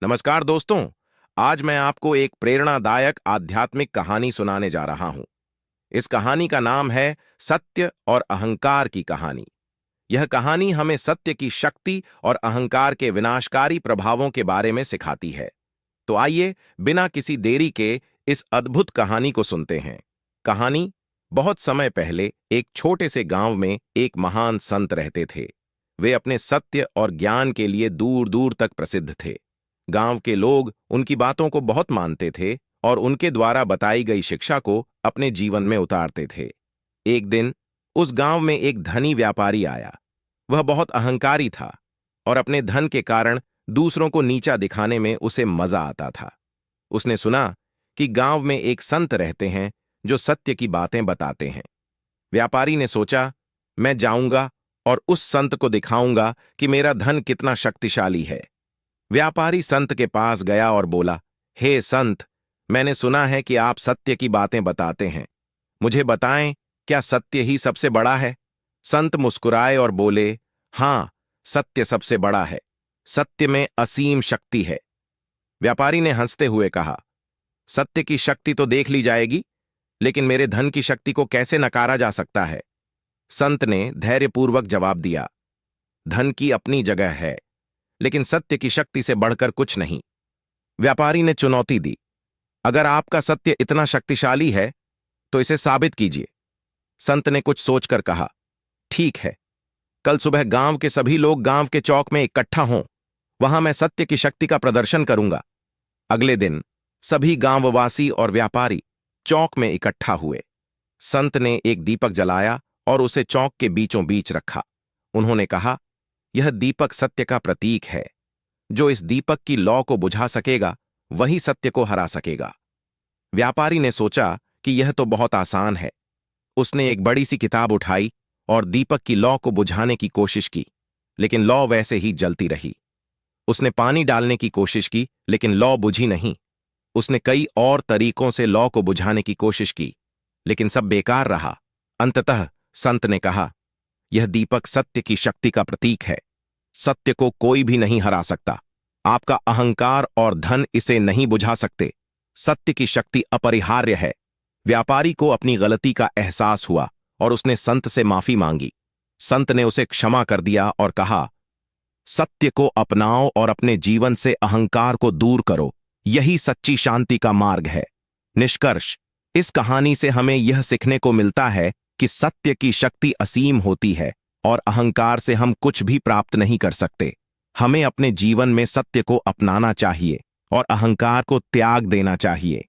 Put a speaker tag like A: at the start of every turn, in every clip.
A: नमस्कार दोस्तों। आज मैं आपको एक प्रेरणादायक आध्यात्मिक कहानी सुनाने जा रहा हूं। इस कहानी का नाम है सत्य और अहंकार की कहानी। यह कहानी हमें सत्य की शक्ति और अहंकार के विनाशकारी प्रभावों के बारे में सिखाती है। तो आइए बिना किसी देरी के इस अद्भुत कहानी को सुनते हैं। कहानी। बहुत समय पहले एक छोटे से गांव में एक महान संत रहते थे। वे अपने सत्य और ज्ञान के लिए दूर दूर तक प्रसिद्ध थे। गांव के लोग उनकी बातों को बहुत मानते थे और उनके द्वारा बताई गई शिक्षा को अपने जीवन में उतारते थे। एक दिन उस गांव में एक धनी व्यापारी आया। वह बहुत अहंकारी था और अपने धन के कारण दूसरों को नीचा दिखाने में उसे मजा आता था। उसने सुना कि गांव में एक संत रहते हैं जो सत्य की बातें बताते हैं। व्यापारी ने सोचा, मैं जाऊंगा और उस संत को दिखाऊंगा कि मेरा धन कितना शक्तिशाली है। व्यापारी संत के पास गया और बोला, हे संत, मैंने सुना है कि आप सत्य की बातें बताते हैं। मुझे बताएं, क्या सत्य ही सबसे बड़ा है? संत मुस्कुराए और बोले, हां, सत्य सबसे बड़ा है। सत्य में असीम शक्ति है। व्यापारी ने हंसते हुए कहा, सत्य की शक्ति तो देख ली जाएगी, लेकिन मेरे धन की शक्ति को कैसे नकारा जा सकता है? संत ने धैर्यपूर्वक जवाब दिया, धन की अपनी जगह है, लेकिन सत्य की शक्ति से बढ़कर कुछ नहीं। व्यापारी ने चुनौती दी, अगर आपका सत्य इतना शक्तिशाली है तो इसे साबित कीजिए। संत ने कुछ सोचकर कहा, ठीक है, कल सुबह गांव के सभी लोग गांव के चौक में इकट्ठा हों, वहां मैं सत्य की शक्ति का प्रदर्शन करूंगा। अगले दिन सभी गांववासी और व्यापारी चौक में इकट्ठा हुए। संत ने एक दीपक जलाया और उसे चौक के बीचों बीच रखा। उन्होंने कहा, यह दीपक सत्य का प्रतीक है। जो इस दीपक की लौ को बुझा सकेगा वही सत्य को हरा सकेगा। व्यापारी ने सोचा कि यह तो बहुत आसान है। उसने एक बड़ी सी किताब उठाई और दीपक की लौ को बुझाने की कोशिश की, लेकिन लौ वैसे ही जलती रही। उसने पानी डालने की कोशिश की, लेकिन लौ बुझी नहीं। उसने कई और तरीकों से लौ को बुझाने की कोशिश की, लेकिन सब बेकार रहा। अंततः संत ने कहा, यह दीपक सत्य की शक्ति का प्रतीक है। सत्य को कोई भी नहीं हरा सकता। आपका अहंकार और धन इसे नहीं बुझा सकते। सत्य की शक्ति अपरिहार्य है। व्यापारी को अपनी गलती का एहसास हुआ और उसने संत से माफी मांगी। संत ने उसे क्षमा कर दिया और कहा, सत्य को अपनाओ और अपने जीवन से अहंकार को दूर करो। यही सच्ची शांति का मार्ग है। निष्कर्ष, इस कहानी से हमें यह सीखने को मिलता है कि सत्य की शक्ति असीम होती है और अहंकार से हम कुछ भी प्राप्त नहीं कर सकते। हमें अपने जीवन में सत्य को अपनाना चाहिए और अहंकार को त्याग देना चाहिए।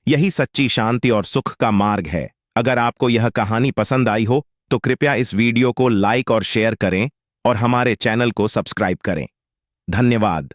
A: यही सच्ची शांति और सुख का मार्ग है। अगर आपको यह कहानी पसंद आई हो तो कृपया इस वीडियो को लाइक और शेयर करें और हमारे चैनल को सब्सक्राइब करें। धन्यवाद।